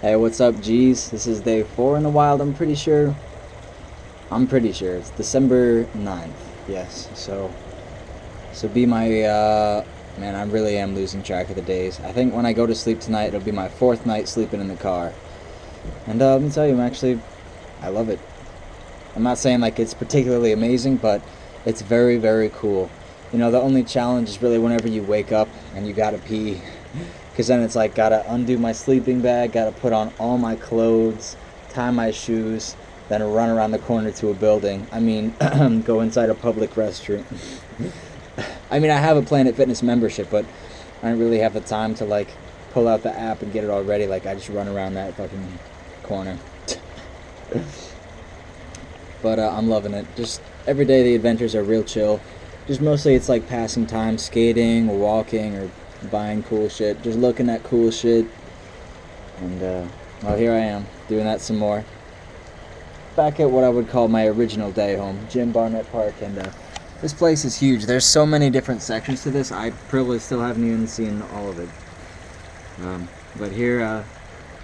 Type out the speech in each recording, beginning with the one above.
Hey, what's up, G's? This is day 4 in the wild, I'm pretty sure. It's December 9th. Yes, so be my, man, I really am losing track of the days. I think when I go to sleep tonight, it'll be my 4th night sleeping in the car. And, let me tell you, I love it. I'm not saying, like, it's particularly amazing, but it's very, very cool. You know, the only challenge is really whenever you wake up and you gotta pee. Because then it's like, gotta undo my sleeping bag, gotta put on all my clothes, tie my shoes, then run around the corner to a building. Go inside a public restroom. I have a Planet Fitness membership, but I don't really have the time to, like, pull out the app and get it all ready. Like, I just run around that fucking corner. But I'm loving it. Just every day the adventures are real chill. Just mostly it's like passing time, skating or walking or buying cool shit, just looking at cool shit. And well, here I am doing that some more. Back at what I would call my original day home, Jim Barnett Park, and this place is huge. There's so many different sections to this. I probably still haven't even seen all of it. But here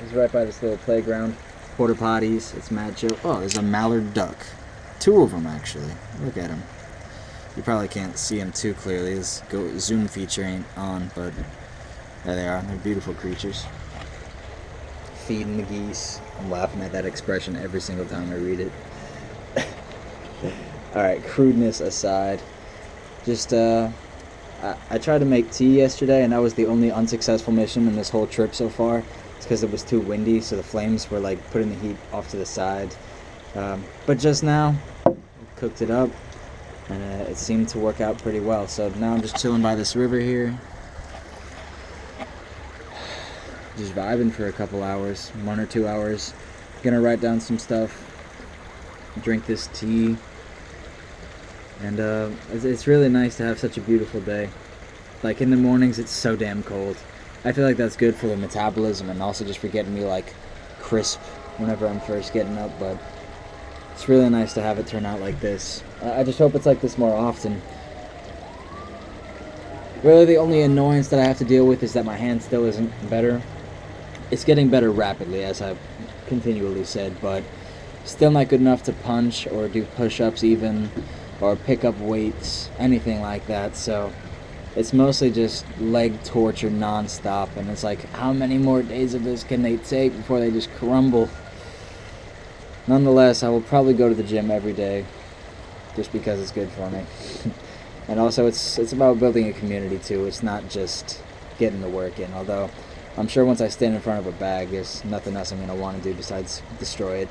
is right by this little playground. Porta potties. It's mad chill. Oh, there's a mallard duck. 2 of them actually. Look at them. You probably can't see them too clearly. This zoom feature ain't on, but there they are. They're beautiful creatures. Feeding the geese. I'm laughing at that expression every single time I read it. Alright, crudeness aside. Just, I tried to make tea yesterday, and that was the only unsuccessful mission in this whole trip so far. It's because it was too windy, so the flames were like putting the heat off to the side. But just now, cooked it up. And it seemed to work out pretty well. So now I'm just chilling by this river here. Just vibing for a couple hours, 1 or 2 hours. Gonna write down some stuff. Drink this tea. And it's really nice to have such a beautiful day. Like in the mornings it's so damn cold. I feel like that's good for the metabolism and also just for getting me like crisp whenever I'm first getting up, but it's really nice to have it turn out like this. I just hope it's like this more often. Really, the only annoyance that I have to deal with is that my hand still isn't better. It's getting better rapidly, as I've continually said, but still not good enough to punch or do push-ups even, or pick up weights, anything like that. So it's mostly just leg torture non-stop, and it's like, how many more days of this can they take before they just crumble? Nonetheless, I will probably go to the gym every day, just because it's good for me. And also, it's about building a community too. It's not just getting the work in, although I'm sure once I stand in front of a bag, there's nothing else I'm going to want to do besides destroy it.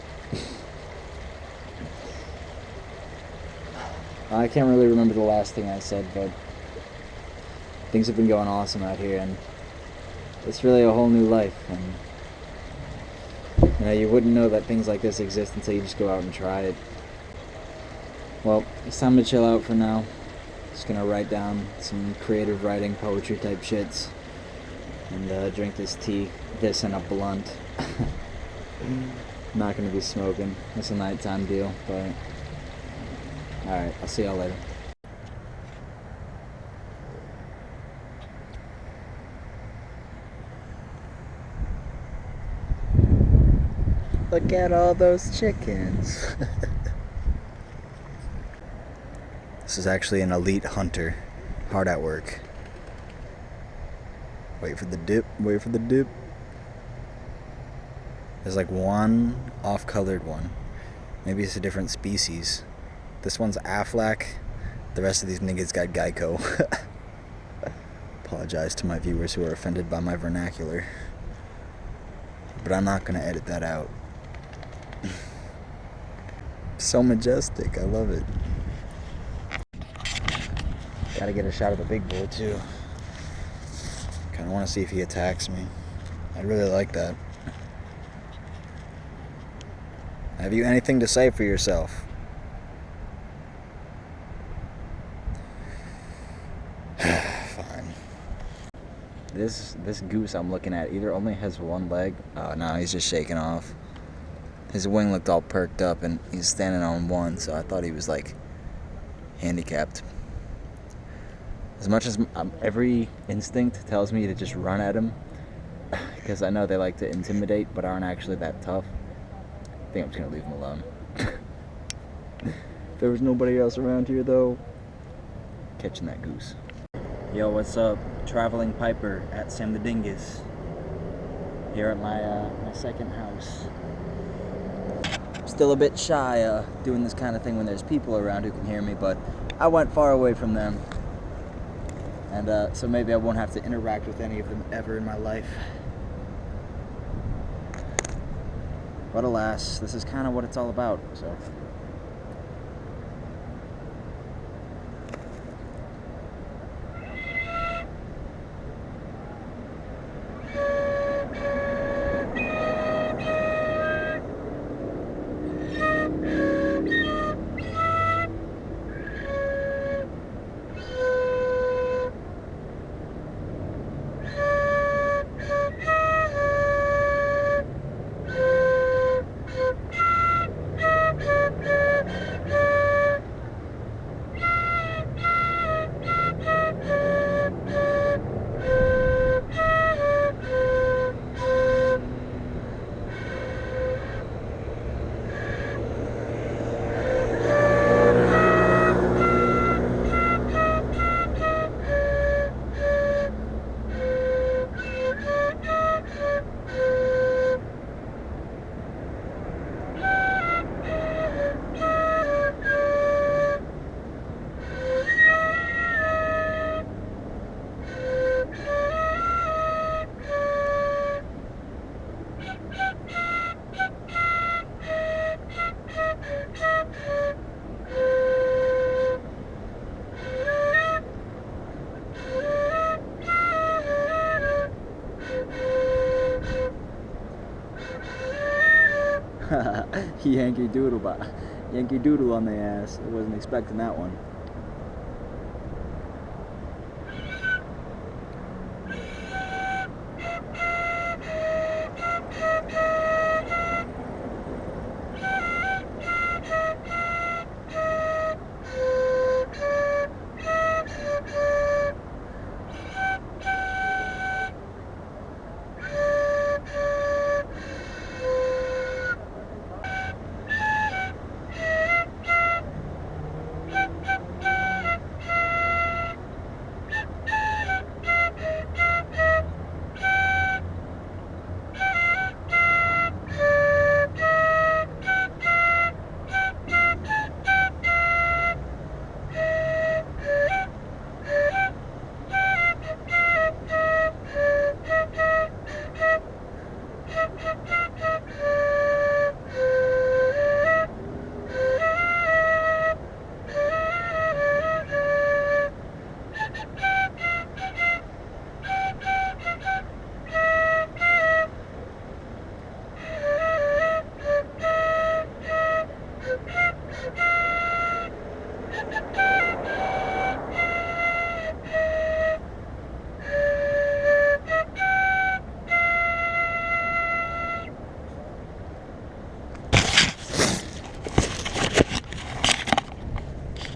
I can't really remember the last thing I said, but things have been going awesome out here, and it's really a whole new life. And you know, you wouldn't know that things like this exist until you just go out and try it. Well, it's time to chill out for now. Just gonna write down some creative writing, poetry type shits, and drink this tea, this and a blunt. Not gonna be smoking. It's a nighttime deal, but alright, I'll see y'all later. Look at all those chickens. This is actually an elite hunter. Hard at work. Wait for the dip, wait for the dip. There's like one off-colored one. Maybe it's a different species. This one's Aflac. The rest of these niggas got Geico. Apologize to my viewers who are offended by my vernacular. But I'm not gonna edit that out. So majestic, I love it. Gotta get a shot of the big boy too. Kinda wanna see if he attacks me. I'd really like that. Have you anything to say for yourself? Fine. This goose I'm looking at either only has one leg. Oh no, he's just shaking off. His wing looked all perked up and he's standing on one, so I thought he was like handicapped. As much as every instinct tells me to just run at him, because I know they like to intimidate but aren't actually that tough. I think I'm just gonna leave them alone. If there was nobody else around here though, catching that goose. Yo, what's up? Traveling Piper at Samthedingus. Here at my second house. Still a bit shy doing this kind of thing when there's people around who can hear me, but I went far away from them. And so maybe I won't have to interact with any of them ever in my life. But alas, this is kind of what it's all about, so. Yankee Doodle on the ass. I wasn't expecting that one.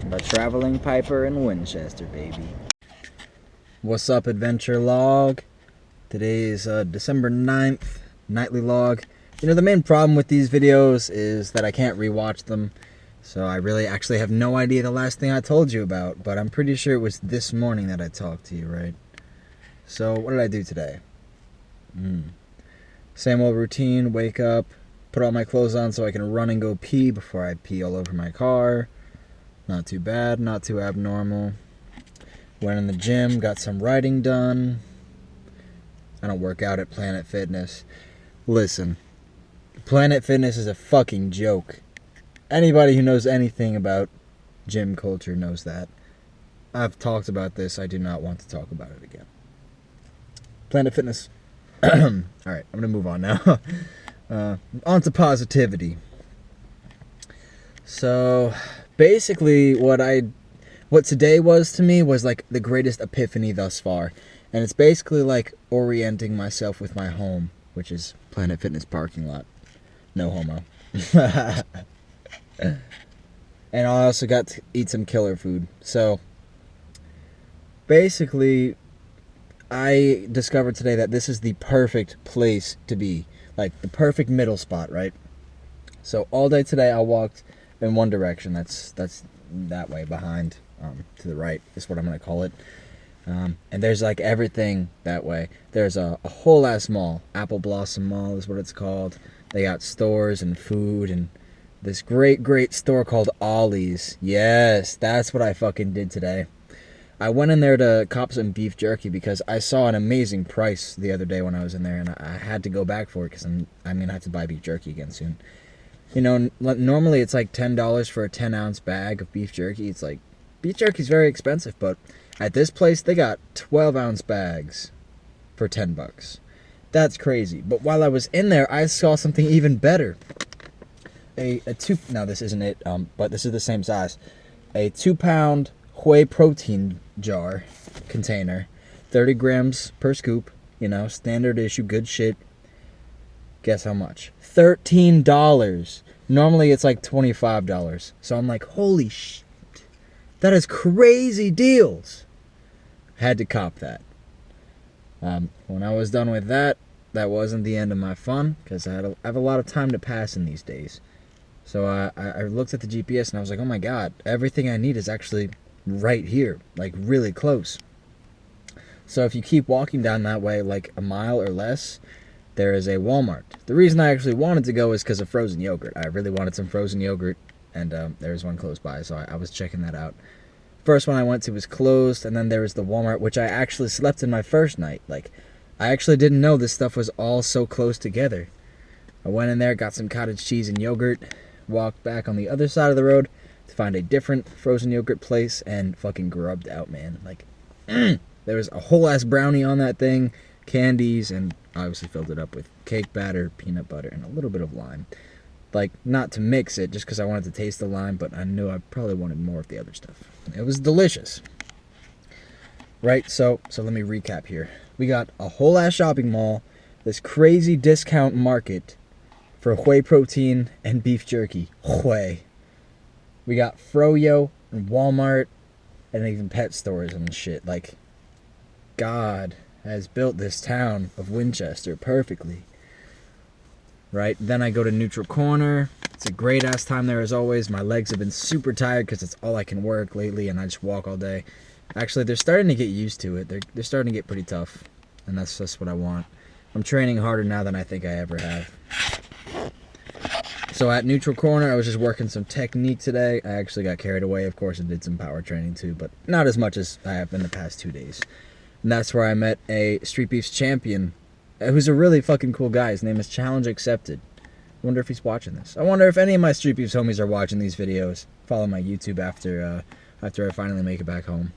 The Traveling Piper in Winchester, baby. What's up, adventure log? Today is December 9th, nightly log. You know, the main problem with these videos is that I can't rewatch them, so I really actually have no idea the last thing I told you about, but I'm pretty sure it was this morning that I talked to you, right? So, what did I do today? Same old routine, wake up, put all my clothes on so I can run and go pee before I pee all over my car. Not too bad, not too abnormal. Went in the gym, got some writing done. I don't work out at Planet Fitness. Listen, Planet Fitness is a fucking joke. Anybody who knows anything about gym culture knows that. I've talked about this. I do not want to talk about it again. Planet Fitness. Alright, I'm going to move on now. On to positivity. So, basically, what today was to me was like the greatest epiphany thus far. And it's basically like orienting myself with my home, which is Planet Fitness parking lot. No homo. And I also got to eat some killer food. So, basically, I discovered today that this is the perfect place to be. Like, the perfect middle spot, right? So all day today I walked in one direction. That's that way behind, to the right is what I'm going to call it. And there's like everything that way. There's a whole ass mall. Apple Blossom Mall is what it's called. They got stores and food and this great store called Ollie's. Yes, that's what I fucking did today. I went in there to cop some beef jerky because I saw an amazing price the other day when I was in there, and I had to go back for it because I'm going to have to buy beef jerky again soon. You know, normally it's like $10 for a 10-ounce bag of beef jerky. It's like, beef jerky's very expensive, but at this place, they got 12-ounce bags for $10. That's crazy. But while I was in there, I saw something even better. Now this isn't it, but this is the same size. A 2-pound whey protein jar container, 30 grams per scoop, you know, standard issue, good shit. Guess how much? $13. Normally it's like $25. So I'm like, holy shit, that is crazy deals. Had to cop that. When I was done with that, that wasn't the end of my fun because I have a lot of time to pass in these days. So I looked at the GPS and I was like, oh my god, everything I need is actually right here, like really close. So if you keep walking down that way like a mile or less, there is a Walmart. The reason I actually wanted to go is because of frozen yogurt. I really wanted some frozen yogurt, and there's one close by, so I was checking that out. First one I went to was closed, and then there was the Walmart, which I actually slept in my first night. Like, I actually didn't know this stuff was all so close together. I went in there, got some cottage cheese and yogurt, walked back on the other side of the road to find a different frozen yogurt place, and fucking grubbed out, man. Like, there was a whole ass brownie on that thing, candies, and obviously filled it up with cake batter, peanut butter, and a little bit of lime. Like, not to mix it, just because I wanted to taste the lime, but I knew I probably wanted more of the other stuff. It was delicious. Right, so let me recap here. We got a whole ass shopping mall, this crazy discount market for whey protein and beef jerky. Whey. We got Froyo and Walmart and even pet stores and shit. Like, God has built this town of Winchester perfectly. Right, then I go to Neutral Corner. It's a great ass time there as always. My legs have been super tired because it's all I can work lately, and I just walk all day. Actually, they're starting to get used to it. They're starting to get pretty tough, and that's just what I want. I'm training harder now than I think I ever have. So at Neutral Corner, I was just working some technique today. I actually got carried away, of course, and did some power training too, but not as much as I have in the past 2 days. And that's where I met a Street Beefs champion, who's a really fucking cool guy. His name is Challenge Accepted. I wonder if he's watching this. I wonder if any of my Street Beefs homies are watching these videos. Follow my YouTube after I finally make it back home.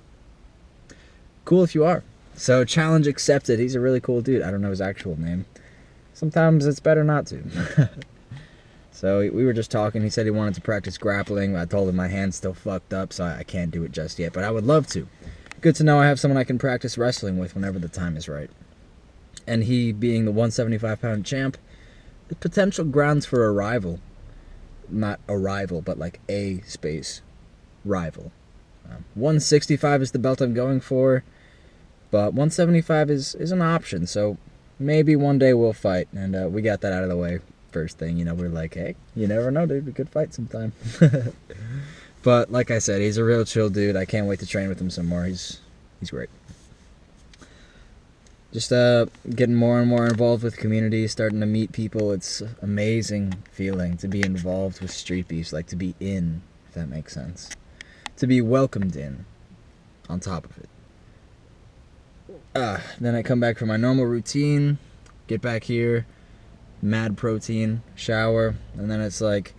Cool if you are. So Challenge Accepted. He's a really cool dude. I don't know his actual name. Sometimes it's better not to. So we were just talking. He said he wanted to practice grappling. I told him my hand's still fucked up, so I can't do it just yet. But I would love to. Good to know I have someone I can practice wrestling with whenever the time is right. And he, being the 175-pound champ, the potential grounds for a rival. Not a rival, but like a space rival. 165 is the belt I'm going for, but 175 is an option, so maybe one day we'll fight, and we got that out of the way first thing. You know, we're like, hey, you never know, dude, we could fight sometime. But like I said, he's a real chill dude. I can't wait to train with him some more. He's great. Just getting more and more involved with community, starting to meet people. It's an amazing feeling to be involved with Street Beefs, like to be in, if that makes sense. To be welcomed in, on top of it. Then I come back from my normal routine, get back here, mad protein, shower, and then it's like,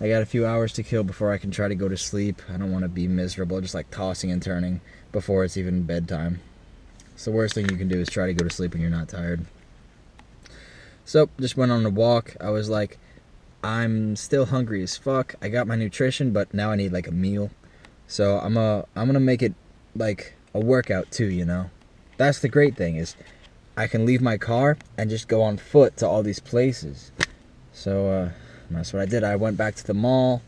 I got a few hours to kill before I can try to go to sleep. I don't want to be miserable, just like tossing and turning before it's even bedtime. So the worst thing you can do is try to go to sleep when you're not tired. So, just went on a walk. I was like, I'm still hungry as fuck. I got my nutrition, but now I need like a meal. So I'm gonna make it like a workout too, you know. That's the great thing, is I can leave my car and just go on foot to all these places. So that's what I did. I went back to the mall.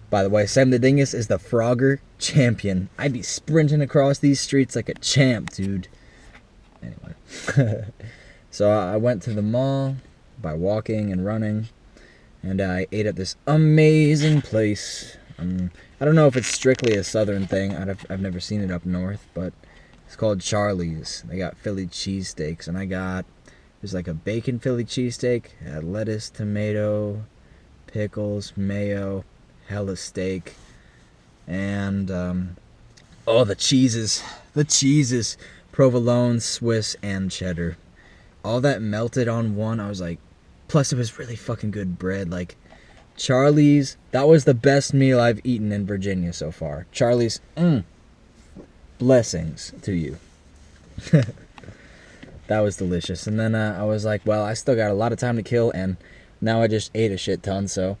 By the way, Samthedingus is the Frogger champion. I'd be sprinting across these streets like a champ, dude. Anyway. So I went to the mall by walking and running, and I ate at this amazing place. I don't know if it's strictly a southern thing. I've never seen it up north, but it's called Charlie's. They got Philly cheesesteaks, and there's like a bacon Philly cheesesteak. It had lettuce, tomato, pickles, mayo, hella steak, and the cheeses, provolone, Swiss, and cheddar. All that melted on one. I was like, plus it was really fucking good bread. Like, Charlie's, that was the best meal I've eaten in Virginia so far. Charlie's, blessings to you. That was delicious. And then I was like, well, I still got a lot of time to kill, and now I just ate a shit ton, so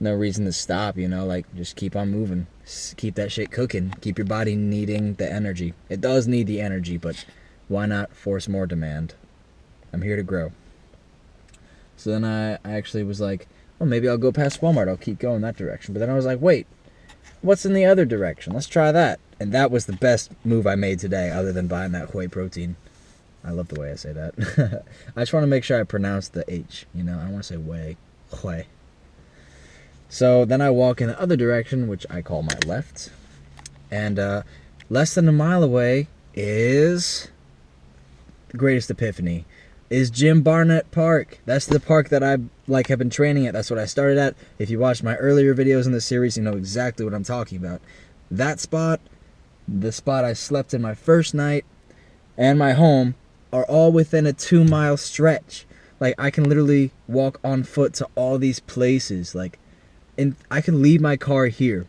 no reason to stop, like, just keep on moving. Keep that shit cooking. Keep your body needing the energy. It does need the energy, but why not force more demand? I'm here to grow. So then I actually was like, well, maybe I'll go past Walmart. I'll keep going that direction. But then I was like, wait, what's in the other direction? Let's try that. And that was the best move I made today, other than buying that whey protein. I love the way I say that. I just want to make sure I pronounce the H. I don't want to say whey. Whey. So then I walk in the other direction, which I call my left. And less than a mile away is the greatest epiphany. Is Jim Barnett Park. That's the park that I have been training at. That's what I started at. If you watched my earlier videos in the series, you know exactly what I'm talking about. That spot, the spot I slept in my first night, and my home are all within a 2-mile stretch. Like, I can literally walk on foot to all these places. Like, and I can leave my car here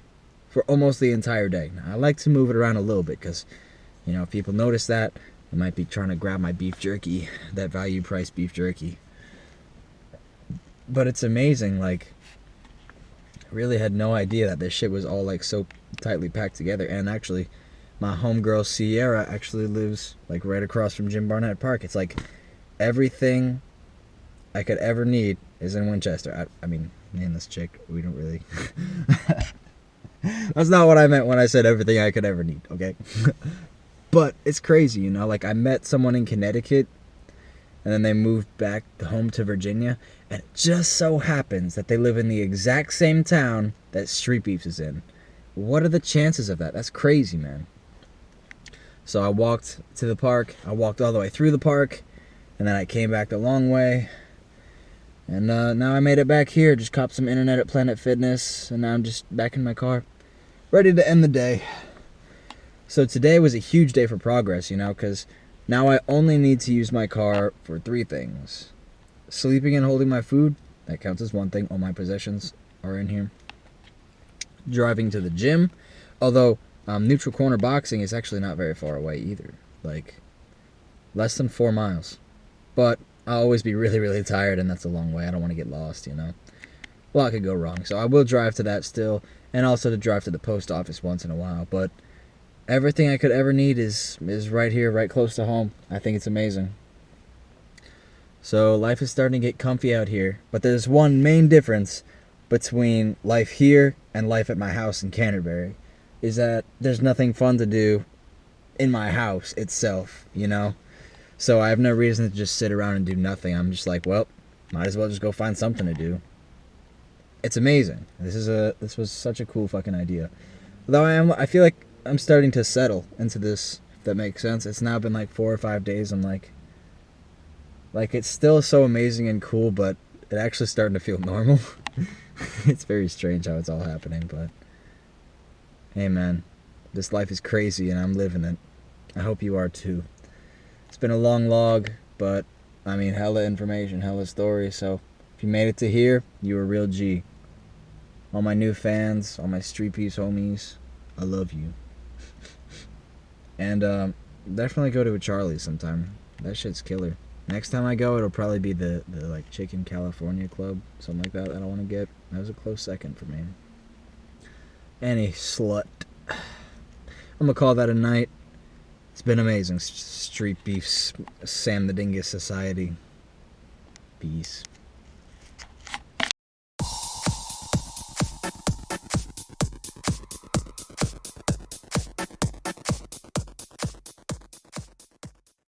for almost the entire day. Now, I like to move it around a little bit because, if people notice that, they might be trying to grab my beef jerky, that value price beef jerky. But it's amazing, like, I really had no idea that this shit was all, like, so tightly packed together. And actually, my homegirl Sierra actually lives, like, right across from Jim Barnett Park. It's like everything I could ever need is in Winchester. I mean, me and this chick, we don't really... That's not what I meant when I said everything I could ever need, okay? But it's crazy, like, I met someone in Connecticut, and then they moved back home to Virginia, and it just so happens that they live in the exact same town that Street Beefs is in. What are the chances of that? That's crazy, man. So I walked to the park, I walked all the way through the park, and then I came back the long way, and now I made it back here, just copped some internet at Planet Fitness, and now I'm just back in my car, ready to end the day. So today was a huge day for progress, because now I only need to use my car for 3 things. Sleeping and holding my food, that counts as one thing. All my possessions are in here. Driving to the gym, although Neutral Corner Boxing is actually not very far away either. Like, less than 4 miles. But I'll always be really, really tired, and that's a long way. I don't want to get lost, A lot could go wrong. So I will drive to that still, and also to drive to the post office once in a while, but everything I could ever need is right here, right close to home. I think it's amazing. So life is starting to get comfy out here. But there's one main difference between life here and life at my house in Canterbury. Is that there's nothing fun to do in my house itself, So I have no reason to just sit around and do nothing. I'm just like, well, might as well just go find something to do. It's amazing. This was such a cool fucking idea. Although I feel like I'm starting to settle into this, if that makes sense. It's now been like 4 or 5 days. I'm like it's still so amazing and cool, but it actually starting to feel normal. It's very strange how it's all happening, but hey man, this life is crazy and I'm living it. I hope you are too. It's been a long log, but I mean, hella information, hella story, so if you made it to here, you're a real G. All my new fans, all my Street Beefs homies, I love you. And definitely go to a Charlie's sometime. That shit's killer. Next time I go, it'll probably be the like Chicken California Club, something like that I want to get. That was a close second for me. Any slut. I'm gonna call that a night. It's been amazing. Street Beefs, Sam the Dingus Society. Peace.